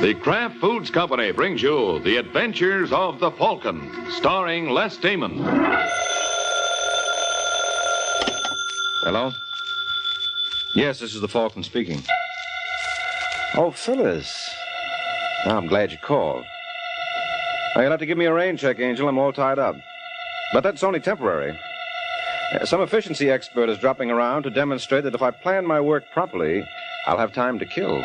The Kraft Foods Company brings you The Adventures of the Falcon, starring Les Damon. Hello? Yes, this is the Falcon speaking. Oh, Phyllis. Oh, I'm glad you called. Now, you'll have to give me a rain check, Angel. I'm all tied up. But that's only temporary. Some efficiency expert is dropping around to demonstrate that if I plan my work properly, I'll have time to kill.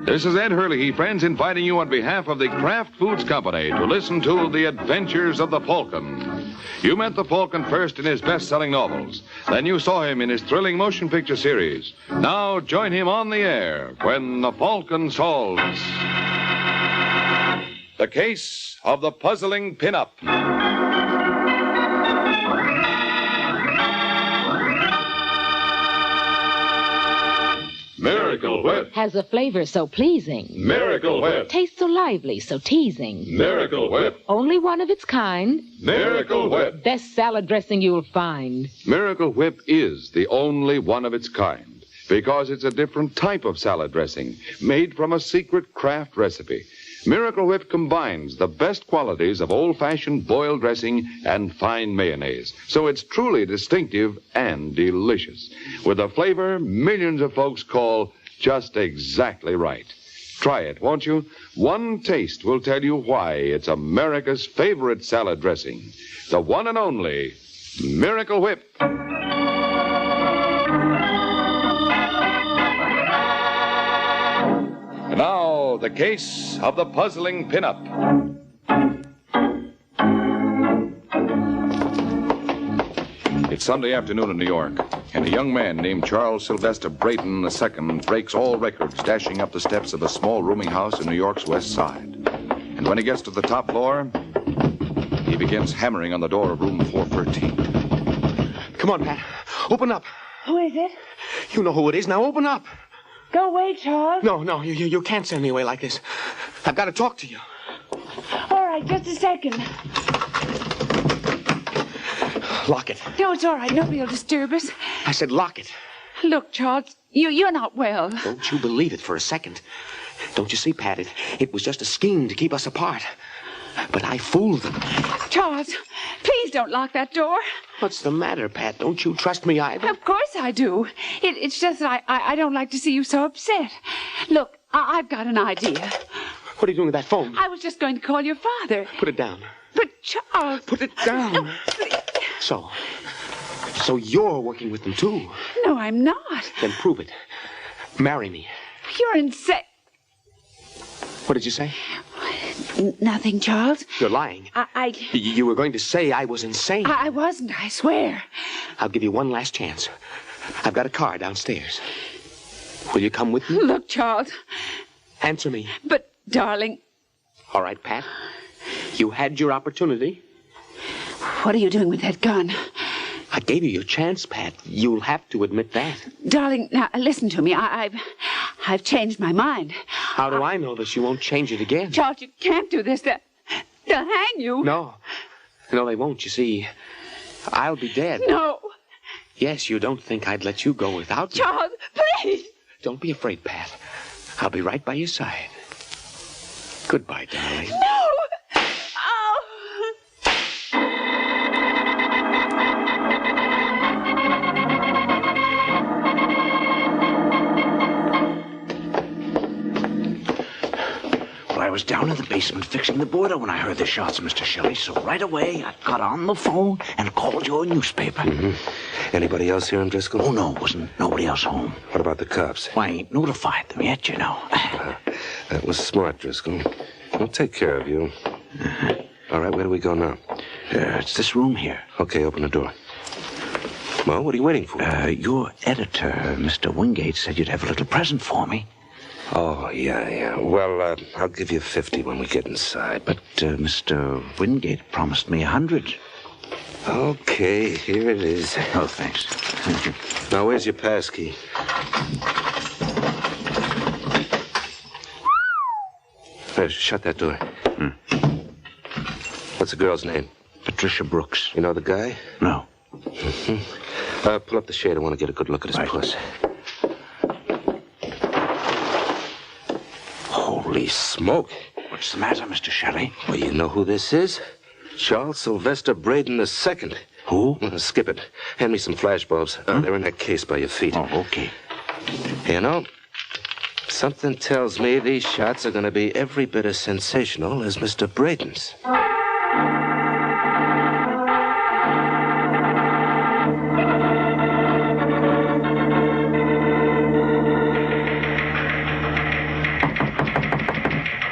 This is Ed Hurley, friends, inviting you on behalf of the Kraft Foods Company to listen to The Adventures of the Falcon. You met the Falcon first in his best-selling novels. Then you saw him in his thrilling motion picture series. Now join him on the air when the Falcon solves the case of the puzzling Pinup. Miracle Whip. Has a flavor so pleasing. Miracle Whip. Tastes so lively, so teasing. Miracle Whip. Only one of its kind. Miracle Whip. Best salad dressing you'll find. Miracle Whip is the only one of its kind because it's a different type of salad dressing made from a secret Kraft recipe. Miracle Whip combines the best qualities of old-fashioned boiled dressing and fine mayonnaise, so it's truly distinctive and delicious, with a flavor millions of folks call just exactly right. Try it, won't you? One taste will tell you why it's America's favorite salad dressing, the one and only Miracle Whip. And now, the case of the puzzling Pinup. It's Sunday afternoon in New York, and a young man named Charles Sylvester Brayton II breaks all records dashing up the steps of a small rooming house in New York's West Side. And when he gets to the top floor, he begins hammering on the door of room 413. Come on, Pat. Open up. Who is it? You know who it is. Now open up. Go away, Charles. No, you can't send me away like this. I've got to talk to you. All right, just a second. Lock it. No, it's all right. Nobody will disturb us. I said lock it. Look, Charles, you're not well. Don't you believe it for a second. Don't you see, Pat, it was just a scheme to keep us apart. But I fooled them. Charles, please don't lock that door. What's the matter, Pat? Don't you trust me either? Of course I do. It's just that I don't like to see you so upset. Look, I've got an idea. What are you doing with that phone? I was just going to call your father. Put it down. But, Charles... Put it down. No, So you're working with them, too? No, I'm not. Then prove it. Marry me. You're insane. What did you say? Nothing, Charles. You're lying. You were going to say I was insane. I wasn't, I swear. I'll give you one last chance. I've got a car downstairs. Will you come with me? Look, Charles. Answer me. But, darling... All right, Pat. You had your opportunity. What are you doing with that gun? I gave you your chance, Pat. You'll have to admit that. Darling, now, listen to me. I've changed my mind. How do I know that you won't change it again? Charles, you can't do this. They'll hang you. No, they won't. You see, I'll be dead. No. Yes, you don't think I'd let you go without me. Charles, please. Don't be afraid, Pat. I'll be right by your side. Goodbye, darling. No. Oh. I was down in the basement fixing the boiler when I heard the shots, Mr. Shelley. So right away, I got on the phone and called your newspaper. Mm-hmm. Anybody else here in Driscoll? Oh, no, wasn't nobody else home. What about the cops? Well, I ain't notified them yet, you know. That was smart, Driscoll. I'll take care of you. All right, where do we go now? It's this room here. Okay, open the door. Well, what are you waiting for? Your editor, Mr. Wingate, said you'd have a little present for me. Oh, yeah. Well, I'll give you 50 when we get inside. But Mr. Wingate promised me 100. Okay, here it is. Oh, thanks. Thank you. Now, where's your pass key? Hey, shut that door. What's the girl's name? Patricia Brooks. You know the guy? No. Pull up the shade. I want to get a good look at his puss. Holy smoke. What's the matter, Mr. Shelley? Well, you know who this is? Charles Sylvester Braden II. Who? Skip it. Hand me some flashbulbs. They're in that case by your feet. Oh, okay. You know, something tells me these shots are going to be every bit as sensational as Mr. Braden's.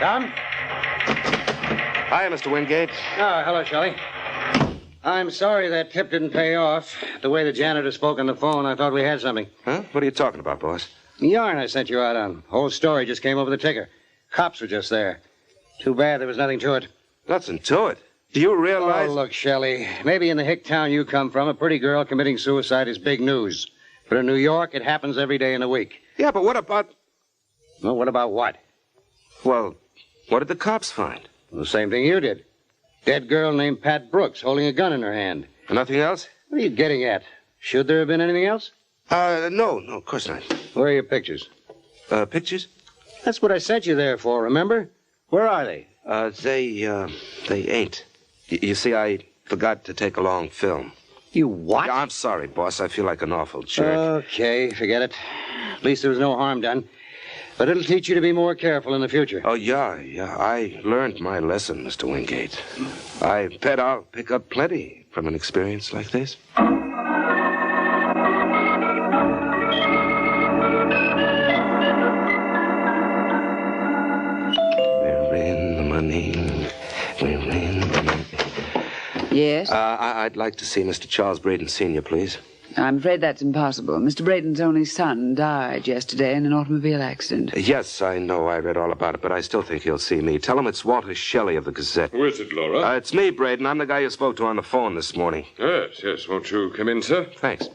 Tom? Hi, Mr. Wingate. Oh, hello, Shelley. I'm sorry that tip didn't pay off. The way the janitor spoke on the phone, I thought we had something. Huh? What are you talking about, boss? The yarn I sent you out on. Whole story just came over the ticker. Cops were just there. Too bad there was nothing to it. Nothing to it. Do you realize... Oh, look, Shelley. Maybe in the hick town you come from, a pretty girl committing suicide is big news. But in New York, it happens every day in the week. Yeah, but what about... Well, what about what? Well, what did the cops find? The same thing you did. Dead girl named Pat Brooks holding a gun in her hand. Nothing else? What are you getting at? Should there have been anything else? No, of course not. Where are your pictures? Pictures? That's what I sent you there for, remember? Where are they? They ain't. You see, I forgot to take along film. You what? I'm sorry, boss. I feel like an awful jerk. Okay, forget it. At least there was no harm done. But it'll teach you to be more careful in the future. Oh, yeah. I learned my lesson, Mr. Wingate. I bet I'll pick up plenty from an experience like this. We're in the money. We're in the money. Yes? I'd like to see Mr. Charles Braden Sr., please. I'm afraid that's impossible. Mr. Braden's only son died yesterday in an automobile accident. Yes, I know. I read all about it, but I still think he'll see me. Tell him it's Walter Shelley of the Gazette. Who is it, Laura? It's me, Braden. I'm the guy you spoke to on the phone this morning. Yes. Won't you come in, sir? Thanks.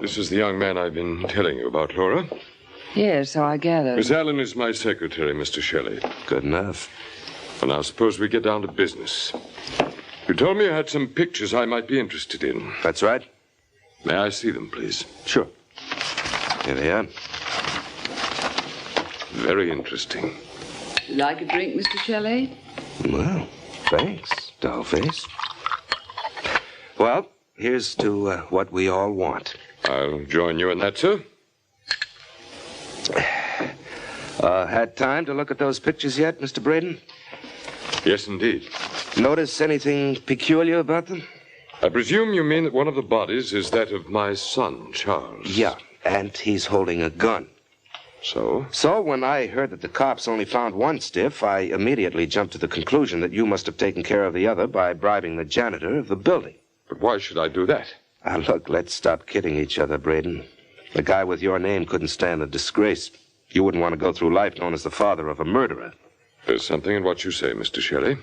This is the young man I've been telling you about, Laura. Yes, so I gather. Miss Allen is my secretary, Mr. Shelley. Good enough. Well, now, suppose we get down to business. You told me you had some pictures I might be interested in. That's right. May I see them, please? Sure. Here they are. Very interesting. Like a drink, Mr. Shelley? Well, thanks, dollface. Well, here's to what we all want. I'll join you in that, sir. Had time to look at those pictures yet, Mr. Braden? Yes, indeed. Notice anything peculiar about them? I presume you mean that one of the bodies is that of my son, Charles. Yeah, and he's holding a gun. So? So when I heard that the cops only found one stiff, I immediately jumped to the conclusion that you must have taken care of the other by bribing the janitor of the building. But why should I do that? Look, let's stop kidding each other, Braden. The guy with your name couldn't stand the disgrace. You wouldn't want to go through life known as the father of a murderer. There's something in what you say, Mr. Shelley.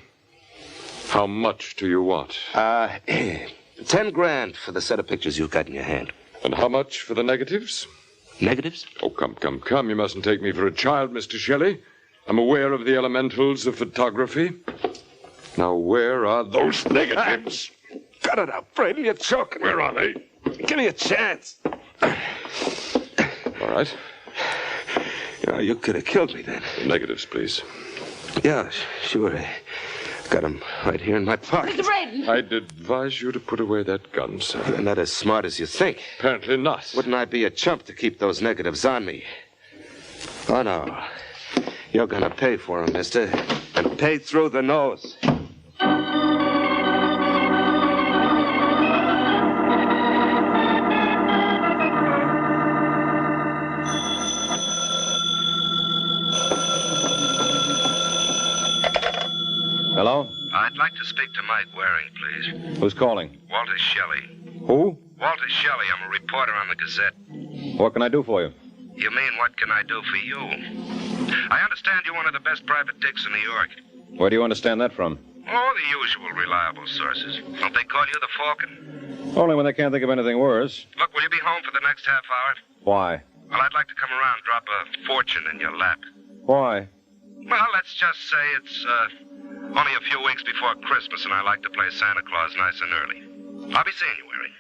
How much do you want? 10 grand for the set of pictures you've got in your hand. And how much for the negatives? Negatives? Oh, come. You mustn't take me for a child, Mr. Shelley. I'm aware of the elementals of photography. Now, where are those negatives? Cut it out, Braden. You're choking. Where are they? Give me a chance. All right. You could have killed me then. The negatives, please. Yeah, sure. I got them right here in my pocket. Mr. Braden! I'd advise you to put away that gun, sir. You're not as smart as you think. Apparently not. Wouldn't I be a chump to keep those negatives on me? Oh, no. You're gonna pay for them, mister. And pay through the nose. Hello? I'd like to speak to Mike Waring, please. Who's calling? Walter Shelley. Who? Walter Shelley. I'm a reporter on the Gazette. What can I do for you? You mean, what can I do for you? I understand you're one of the best private dicks in New York. Where do you understand that from? All the usual reliable sources. Don't they call you the Falcon? Only when they can't think of anything worse. Look, will you be home for the next half hour? Why? Well, I'd like to come around and drop a fortune in your lap. Why? Well, let's just say it's only a few weeks before Christmas, and I like to play Santa Claus nice and early. I'll be seeing you, Waring.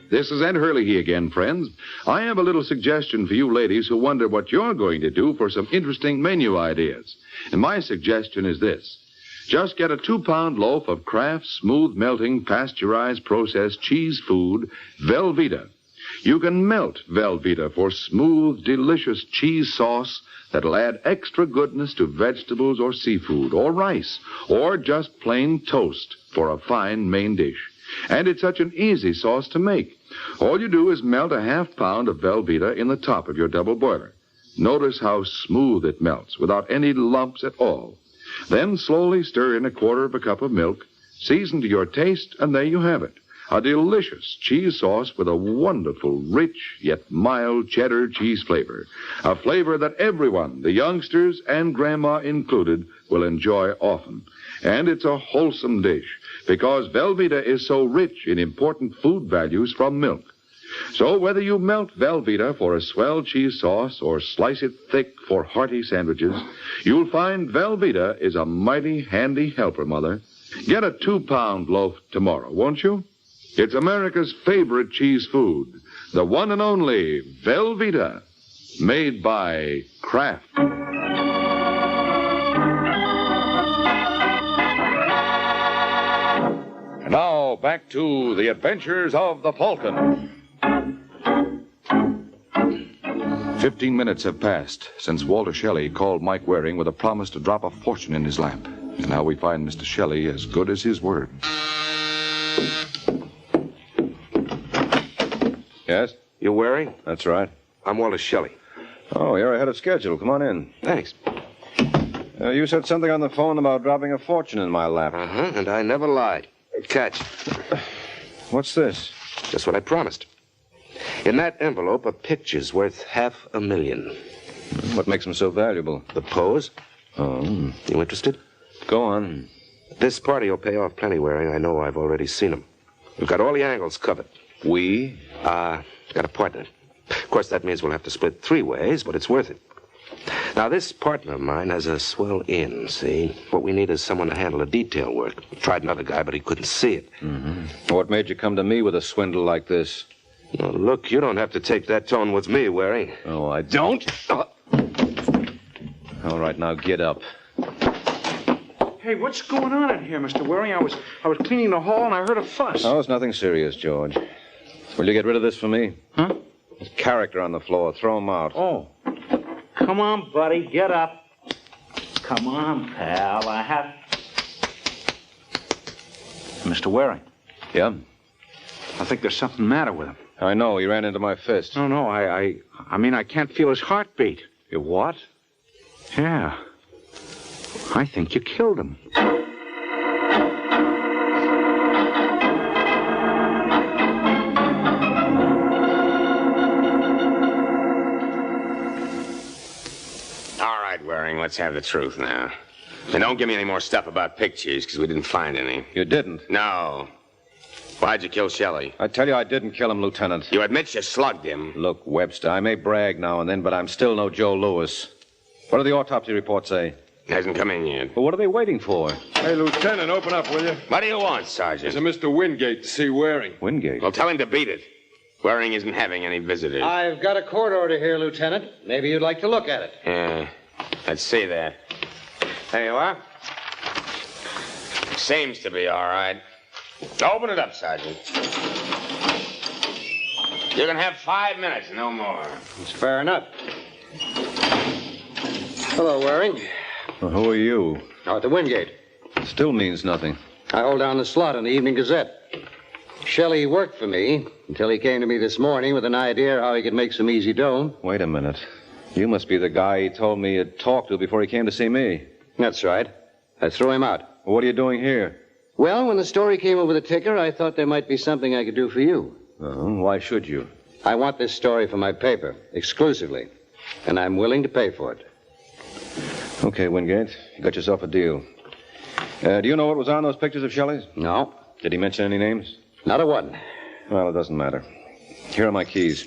This is Ed Hurley again, friends. I have a little suggestion for you ladies who wonder what you're going to do for some interesting menu ideas. And my suggestion is this. Just get a 2-pound loaf of Kraft smooth melting pasteurized processed cheese food, Velveeta. You can melt Velveeta for smooth, delicious cheese sauce that'll add extra goodness to vegetables or seafood or rice or just plain toast for a fine main dish. And it's such an easy sauce to make. All you do is melt a 1/2 pound of Velveeta in the top of your double boiler. Notice how smooth it melts without any lumps at all. Then slowly stir in 1/4 cup of milk, season to your taste, and there you have it. A delicious cheese sauce with a wonderful, rich, yet mild cheddar cheese flavor. A flavor that everyone, the youngsters and Grandma included, will enjoy often. And it's a wholesome dish because Velveeta is so rich in important food values from milk. So whether you melt Velveeta for a swell cheese sauce or slice it thick for hearty sandwiches, you'll find Velveeta is a mighty handy helper, Mother. Get a 2-pound loaf tomorrow, won't you? It's America's favorite cheese food, the one and only Velveeta, made by Kraft. And now, back to the adventures of the Falcon. 15 minutes have passed since Walter Shelley called Mike Waring with a promise to drop a fortune in his lap. And now we find Mr. Shelley as good as his word. Yes? You Waring? That's right. I'm Walter Shelley. Oh, you're ahead of schedule. Come on in. Thanks. You said something on the phone about dropping a fortune in my lap. Uh-huh, and I never lied. Catch. What's this? Just what I promised. In that envelope are pictures worth $500,000. What makes them so valuable? The pose. Oh. You interested? Go on. This party will pay off plenty, Waring. I know I've already seen them. We've got all the angles covered. We? Got a partner. Of course, that means we'll have to split 3 ways, but it's worth it. Now, this partner of mine has a swell in, see? What we need is someone to handle the detail work. Tried another guy, but he couldn't see it. Mm-hmm. What made you come to me with a swindle like this? Well, look, you don't have to take that tone with me, Waring. Oh, I don't? All right, now get up. Hey, what's going on in here, Mr. Waring? I was cleaning the hall and I heard a fuss. Oh, it's nothing serious, George. Will you get rid of this for me? Huh? There's character on the floor. Throw him out. Oh. Come on, buddy, get up. Come on, pal. I have... Mr. Waring. Yeah? I think there's something the matter with him. I know. He ran into my fist. No, I mean, I can't feel his heartbeat. You what? Yeah. I think you killed him. All right, Waring, let's have the truth now. And don't give me any more stuff about pictures, because we didn't find any. You didn't? No. Why'd you kill Shelley? I tell you, I didn't kill him, Lieutenant. You admit you slugged him. Look, Webster, I may brag now and then, but I'm still no Joe Louis. What do the autopsy reports say? Hasn't come in yet. Well, what are they waiting for? Hey, Lieutenant, open up, will you? What do you want, Sergeant? There's a Mr. Wingate to see Waring. Wingate? Well, tell him to beat it. Waring isn't having any visitors. I've got a court order here, Lieutenant. Maybe you'd like to look at it. Yeah, let's see that. There you are. Seems to be all right. Open it up, Sergeant. You can have 5 minutes, no more. It's fair enough. Hello, Waring. Well, who are you? Out the Wingate. Still means nothing. I hold down the slot in the Evening Gazette. Shelley worked for me until he came to me this morning with an idea how he could make some easy dough. Wait a minute. You must be the guy he told me he'd talked to before he came to see me. That's right. I threw him out. Well, what are you doing here? Well, when the story came over the ticker, I thought there might be something I could do for you. Why should you? I want this story for my paper, exclusively. And I'm willing to pay for it. Okay, Wingate. You got yourself a deal. Do you know what was on those pictures of Shelley's? No. Did he mention any names? Not a one. Well, it doesn't matter. Here are my keys.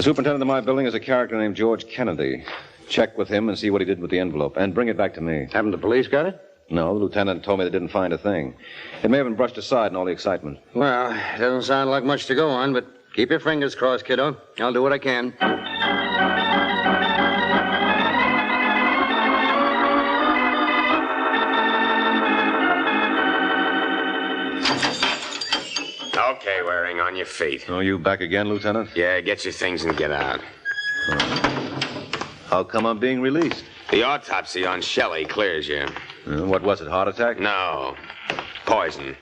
The superintendent of my building is a character named George Kennedy. Check with him and see what he did with the envelope, and bring it back to me. Haven't the police got it? No, the lieutenant told me they didn't find a thing. It may have been brushed aside in all the excitement. Well, it doesn't sound like much to go on, but keep your fingers crossed, kiddo. I'll do what I can. Okay, Waring, on your feet. Oh, you back again, Lieutenant? Yeah, get your things and get out. How come I'm being released? The autopsy on Shelley clears you. What was it, heart attack? No. Poison.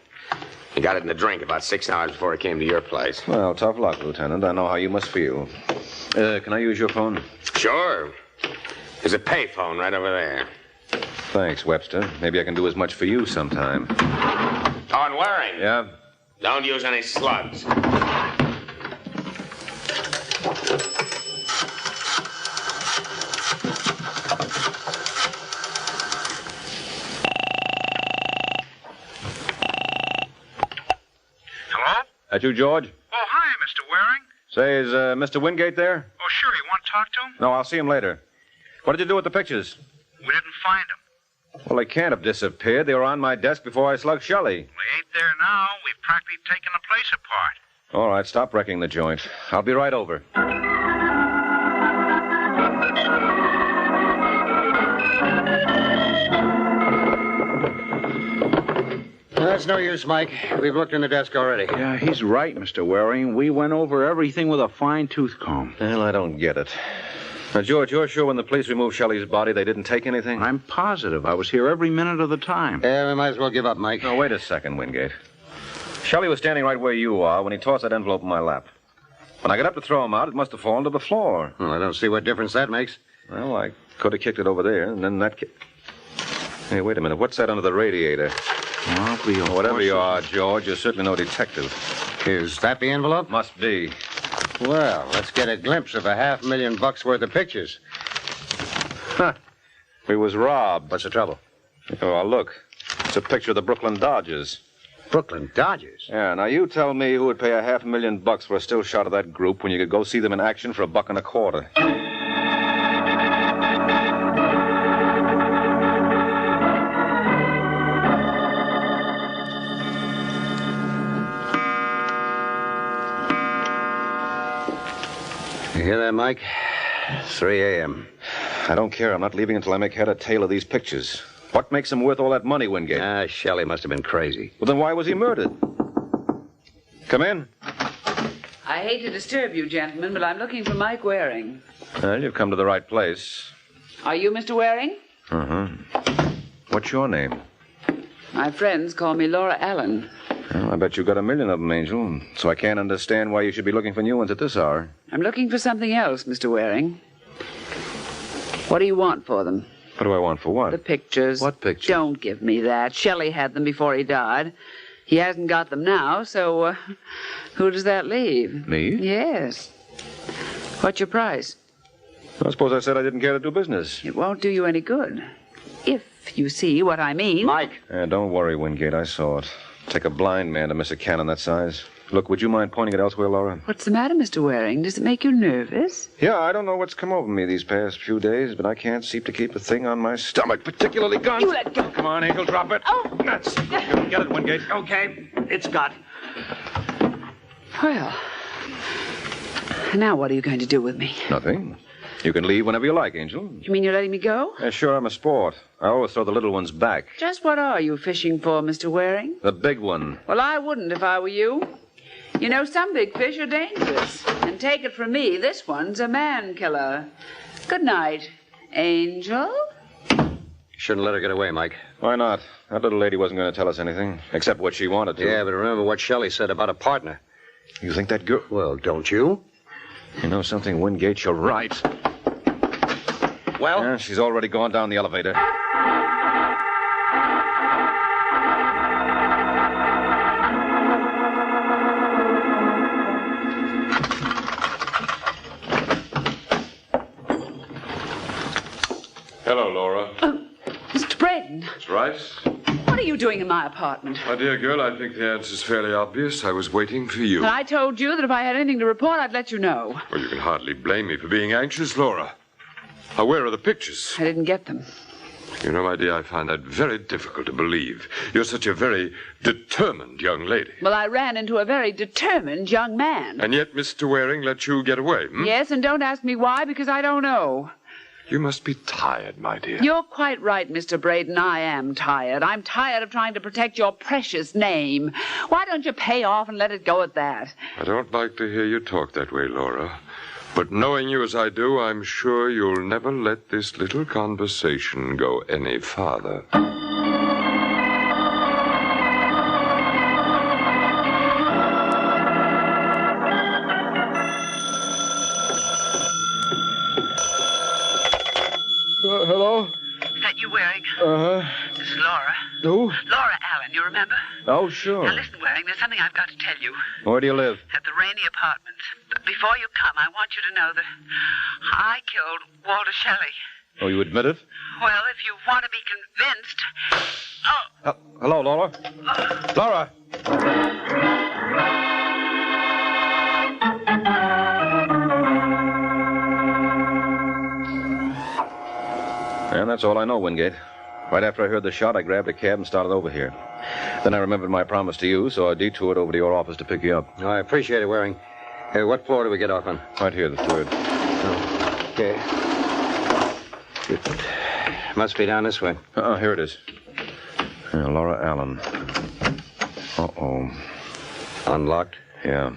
He got it in a drink about 6 hours before he came to your place. Well, tough luck, Lieutenant. I know how you must feel. Can I use your phone? Sure. There's a payphone right over there. Thanks, Webster. Maybe I can do as much for you sometime. On Waring. Yeah? Don't use any slugs. Hello? That you, George? Oh, hi, Mr. Waring. Say, is Mr. Wingate there? Oh, sure. You want to talk to him? No, I'll see him later. What did you do with the pictures? We didn't find him. Well, they can't have disappeared. They were on my desk before I slugged Shelley. We ain't there now. We've practically taken the place apart. All right, stop wrecking the joint. I'll be right over. That's no use, Mike. We've looked in the desk already. Yeah, he's right, Mr. Waring. We went over everything with a fine-tooth comb. Well, I don't get it. Now, George, you're sure when the police removed Shelley's body, they didn't take anything? I'm positive. I was here every minute of the time. Yeah, we might as well give up, Mike. No, wait a second, Wingate. Shelley was standing right where you are when he tossed that envelope in my lap. When I got up to throw him out, it must have fallen to the floor. Well, I don't see what difference that makes. Well, I could have kicked it over there, and then that... Hey, wait a minute. What's that under the radiator? Well, whatever you are, George, you're certainly no detective. Is that the envelope? Must be. Well, let's get a glimpse of $500,000 worth of pictures. Huh. We was robbed. What's the trouble? Oh, look. It's a picture of the Brooklyn Dodgers. Brooklyn Dodgers? Yeah, now you tell me who would pay $500,000 for a still shot of that group when you could go see them in action for $1.25. You hear that, Mike? 3 a.m. I don't care. I'm not leaving until I make head or tail of these pictures. What makes them worth all that money, Wingate? Shelley must have been crazy. Well, then why was he murdered? Come in. I hate to disturb you, gentlemen, but I'm looking for Mike Waring. Well, you've come to the right place. Are you Mr. Waring? Uh-huh. What's your name? My friends call me Laura Allen. Well, I bet you got a million of them, Angel. So I can't understand why you should be looking for new ones at this hour. I'm looking for something else, Mr. Waring. What do you want for them? What do I want for what? The pictures. What pictures? Don't give me that. Shelley had them before he died. He hasn't got them now, so who does that leave? Me? Yes. What's your price? I suppose I said I didn't care to do business. It won't do you any good. If you see what I mean. Mike. Don't worry, Wingate. I saw it. Take a blind man to miss a cannon that size. Look, would you mind pointing it elsewhere, Laura? What's the matter, Mr. Waring? Does it make you nervous? Yeah, I don't know what's come over me these past few days, but I can't seem to keep a thing on my stomach, particularly guns. You let go. Come on, Angel, drop it. Oh. That's it. Get it, Wingate. Okay, it's got. Well, now what are you going to do with me? Nothing. You can leave whenever you like, Angel. You mean you're letting me go? Yeah, sure, I'm a sport. I always throw the little ones back. Just what are you fishing for, Mr. Waring? The big one. Well, I wouldn't if I were you. You know, some big fish are dangerous. And take it from me, this one's a man killer. Good night, Angel. Shouldn't let her get away, Mike. Why not? That little lady wasn't going to tell us anything, except what she wanted to. Yeah, but remember what Shelley said about a partner. You think that girl... Well, don't you? You know something, Wingate? You're right. Well? Yeah, she's already gone down the elevator. Hello, Laura. Mr. Braden. That's right. What What are you doing in my apartment? My dear girl, I think the answer's fairly obvious. I was waiting for you. And I told you that if I had anything to report, I'd let you know. Well, you can hardly blame me for being anxious, Laura. Now, where are the pictures? I didn't get them. You know, my dear, I find that very difficult to believe. You're such a very determined young lady. Well, I ran into a very determined young man. And yet Mr. Waring let you get away, hmm? Yes, and don't ask me why, because I don't know. You must be tired, my dear. You're quite right, Mr. Braden. I am tired. I'm tired of trying to protect your precious name. Why don't you pay off and let it go at that? I don't like to hear you talk that way, Laura. But knowing you as I do, I'm sure you'll never let this little conversation go any farther. Hello? Is that you, Waring? Uh-huh. This is Laura. Who? Laura Allen, you remember? Oh, sure. Now listen, Waring, there's something I've got to tell you. Where do you live? At the Rainey Apartments. But before you come, I want you to know that I killed Walter Shelley. Oh, you admit it? Well, if you want to be convinced... Oh! Hello, Laura? Laura! And that's all I know, Wingate. Right after I heard the shot, I grabbed a cab and started over here. Then I remembered my promise to you, so I detoured over to your office to pick you up. Oh, I appreciate it, Waring. Hey, what floor do we get off on? Right here, the third. Oh, okay. It must be down this way. Here it is. Laura Allen. Uh-oh. Unlocked? Yeah.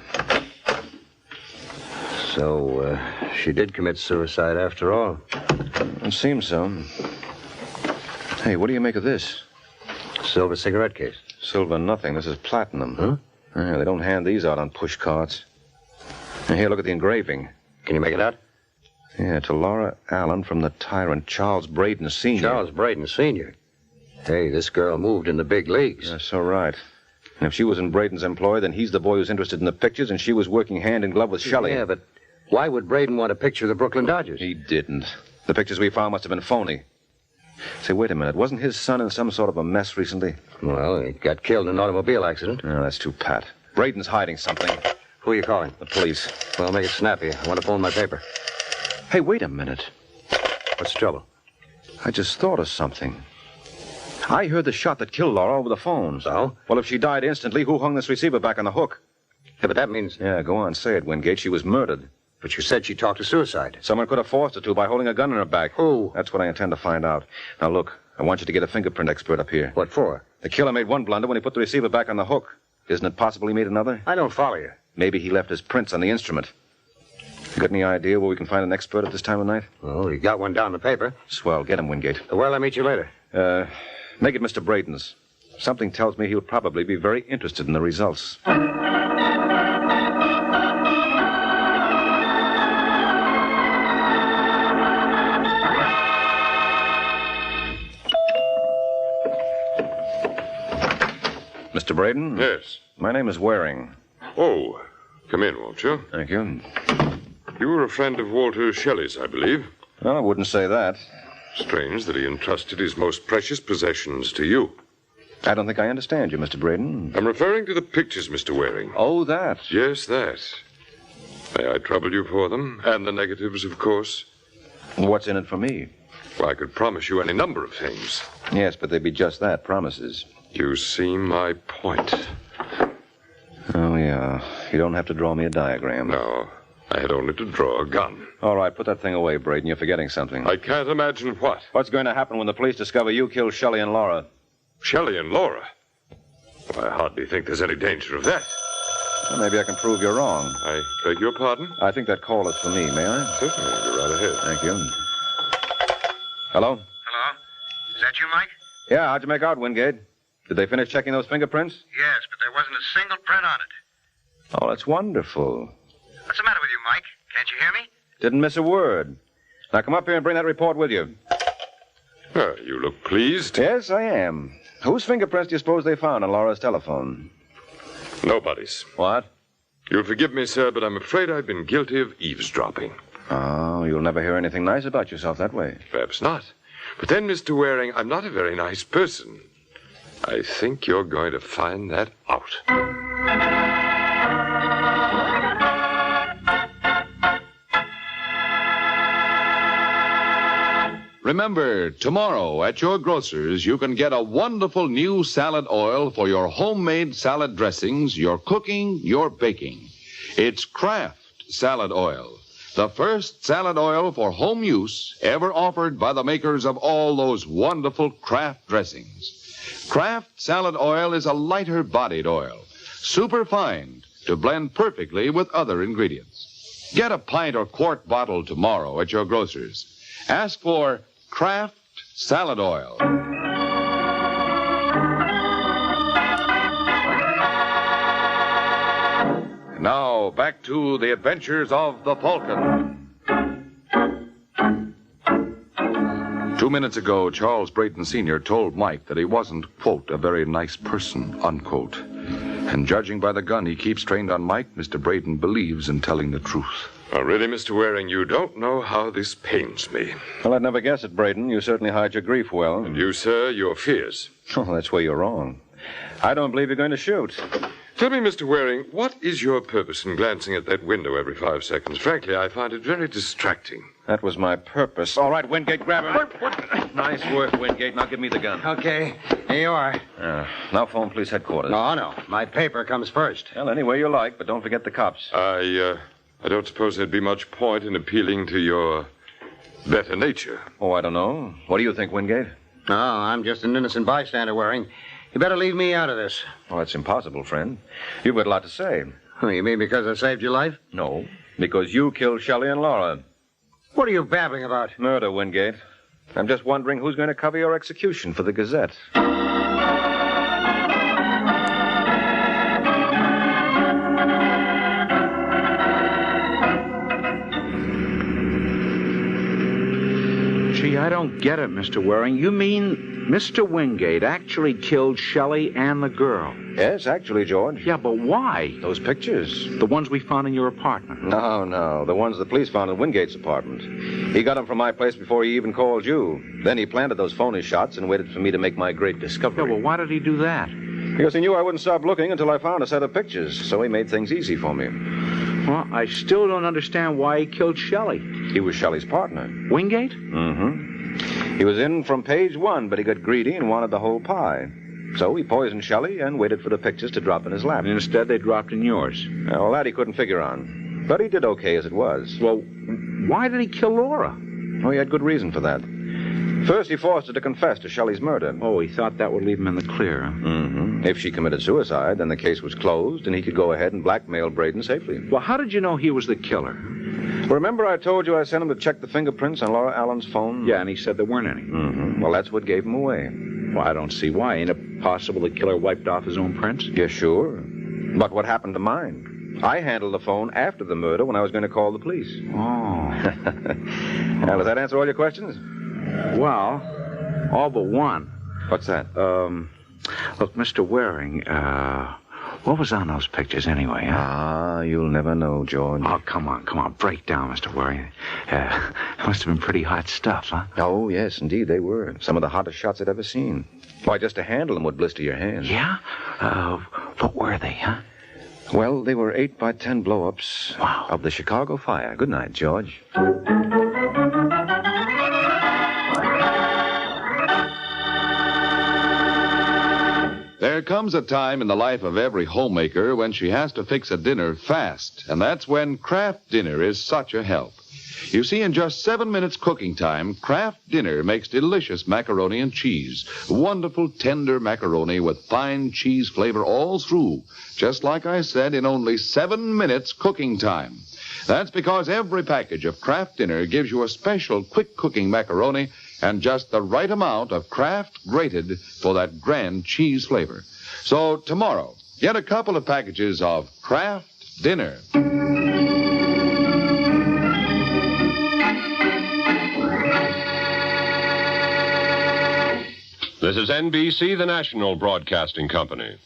So, she did commit suicide after all. It seems so. Hey, what do you make of this? Silver cigarette case. Silver nothing. This is platinum. Huh? Yeah, they don't hand these out on push carts. And here, look at the engraving. Can you make it out? Yeah, to Laura Allen from the tyrant Charles Braden Sr. Charles Braden Sr.? Hey, this girl moved in the big leagues. That's so right. And if she was in Braden's employ, then he's the boy who's interested in the pictures, and she was working hand in glove with Shelley. Yeah, but why would Braden want a picture of the Brooklyn Dodgers? He didn't. The pictures we found must have been phony. Say, wait a minute. Wasn't his son in some sort of a mess recently? Well, he got killed in an automobile accident. No, that's too pat. Braden's hiding something. Who are you calling? The police. Well, make it snappy. I want to phone my paper. Hey, wait a minute. What's the trouble? I just thought of something. I heard the shot that killed Laura over the phone. So? Well, if she died instantly, who hung this receiver back on the hook? Yeah, but that means... Yeah, go on, say it, Wingate. She was murdered. But you said she talked to suicide. Someone could have forced her to by holding a gun in her back. Who? That's what I intend to find out. Now, look, I want you to get a fingerprint expert up here. What for? The killer made one blunder when he put the receiver back on the hook. Isn't it possible he made another? I don't follow you. Maybe he left his prints on the instrument. You got any idea where we can find an expert at this time of night? Oh, you got one down in the paper. Swell. Get him, Wingate. Where'll I meet you later? Make it Mr. Braden's. Something tells me he'll probably be very interested in the results. Mr. Braden? Yes. My name is Waring. Oh, come in, won't you? Thank you. You were a friend of Walter Shelley's, I believe. Well, I wouldn't say that. Strange that he entrusted his most precious possessions to you. I don't think I understand you, Mr. Braden. I'm referring to the pictures, Mr. Waring. Oh, that. Yes, that. May I trouble you for them? And the negatives, of course. What's in it for me? Well, I could promise you any number of things. Yes, but they'd be just that, promises. You see my point. Oh, yeah. You don't have to draw me a diagram. No, I had only to draw a gun. All right, put that thing away, Braden. You're forgetting something. I can't imagine what. What's going to happen when the police discover you killed Shelley and Laura? Shelley and Laura? Well, I hardly think there's any danger of that. Well, maybe I can prove you're wrong. I beg your pardon? I think that call is for me, may I? Certainly. Go right ahead. Thank you. Hello? Hello? Is that you, Mike? Yeah, how'd you make out, Wingate? Did they finish checking those fingerprints? Yes, but there wasn't a single print on it. Oh, that's wonderful. What's the matter with you, Mike? Can't you hear me? Didn't miss a word. Now come up here and bring that report with you. You look pleased. Yes, I am. Whose fingerprints do you suppose they found on Laura's telephone? Nobody's. What? You'll forgive me, sir, but I'm afraid I've been guilty of eavesdropping. Oh, you'll never hear anything nice about yourself that way. Perhaps not. But then, Mr. Waring, I'm not a very nice person. I think you're going to find that out. Remember, tomorrow at your grocer's, you can get a wonderful new salad oil for your homemade salad dressings, your cooking, your baking. It's Kraft Salad Oil, the first salad oil for home use ever offered by the makers of all those wonderful Kraft dressings. Kraft Salad Oil is a lighter-bodied oil, superfine to blend perfectly with other ingredients. Get a pint or quart bottle tomorrow at your grocer's. Ask for Kraft Salad Oil. Now, back to the adventures of the Falcon. 2 minutes ago, Charles Brayton Sr. told Mike that he wasn't, quote, a very nice person, unquote. And judging by the gun he keeps trained on Mike, Mr. Brayton believes in telling the truth. Oh, really, Mr. Waring, you don't know how this pains me. Well, I'd never guess it, Brayton. You certainly hide your grief well. And you, sir, your fears. Oh, that's where you're wrong. I don't believe you're going to shoot. Tell me, Mr. Waring, what is your purpose in glancing at that window every 5 seconds? Frankly, I find it very distracting. That was my purpose. All right, Wingate, grab him. Nice work, Wingate. Now give me the gun. Okay, here you are. Now phone police headquarters. No. My paper comes first. Well, any way you like, but don't forget the cops. I don't suppose there'd be much point in appealing to your better nature. Oh, I don't know. What do you think, Wingate? No, I'm just an innocent bystander, Waring. You better leave me out of this. Oh, that's impossible, friend. You've got a lot to say. Oh, you mean because I saved your life? No, because you killed Shelley and Laura. What are you babbling about? Murder, Wingate. I'm just wondering who's going to cover your execution for the Gazette. Gee, I don't get it, Mr. Waring. You mean Mr. Wingate actually killed Shelley and the girl? Yes, actually, George. Yeah, but why? Those pictures. The ones we found in your apartment. No. The ones the police found in Wingate's apartment. He got them from my place before he even called you. Then he planted those phony shots and waited for me to make my great discovery. Yeah, well, why did he do that? Because he knew I wouldn't stop looking until I found a set of pictures. So he made things easy for me. Well, I still don't understand why he killed Shelley. He was Shelley's partner. Wingate? Mm-hmm. He was in from page 1, but he got greedy and wanted the whole pie. So he poisoned Shelley and waited for the pictures to drop in his lap. And instead they dropped in yours. Well, that he couldn't figure on. But he did okay as it was. Well, why did he kill Laura? Oh, he had good reason for that. First, he forced her to confess to Shelley's murder. Oh, he thought that would leave him in the clear, huh? Mm-hmm. If she committed suicide, then the case was closed, and he could go ahead and blackmail Brayden safely. Well, how did you know he was the killer? Remember I told you I sent him to check the fingerprints on Laura Allen's phone? Yeah, and he said there weren't any. Mm-hmm. Well, that's what gave him away. Well, I don't see why. Ain't it possible the killer wiped off his own prints? Yeah, sure. But what happened to mine? I handled the phone after the murder when I was going to call the police. Oh. Now, does that answer all your questions? Well, all but one. What's that? Look, Mr. Waring, what was on those pictures anyway, huh? Ah, you'll never know, George. Oh, come on. Break down, Mr. Waring. It must have been pretty hot stuff, huh? Oh, yes, indeed, they were. Some of the hottest shots I'd ever seen. Why, just to handle them would blister your hands. Yeah? What were they, huh? Well, they were 8x10 blow-ups of the Chicago fire. Good night, George. There comes a time in the life of every homemaker when she has to fix a dinner fast, and that's when Kraft Dinner is such a help. You see, in just 7 minutes cooking time, Kraft Dinner makes delicious macaroni and cheese. Wonderful, tender macaroni with fine cheese flavor all through, just like I said, in only 7 minutes cooking time. That's because every package of Kraft Dinner gives you a special quick cooking macaroni and just the right amount of Kraft grated for that grand cheese flavor. So tomorrow, get a couple of packages of Kraft Dinner. This is NBC, the national broadcasting company.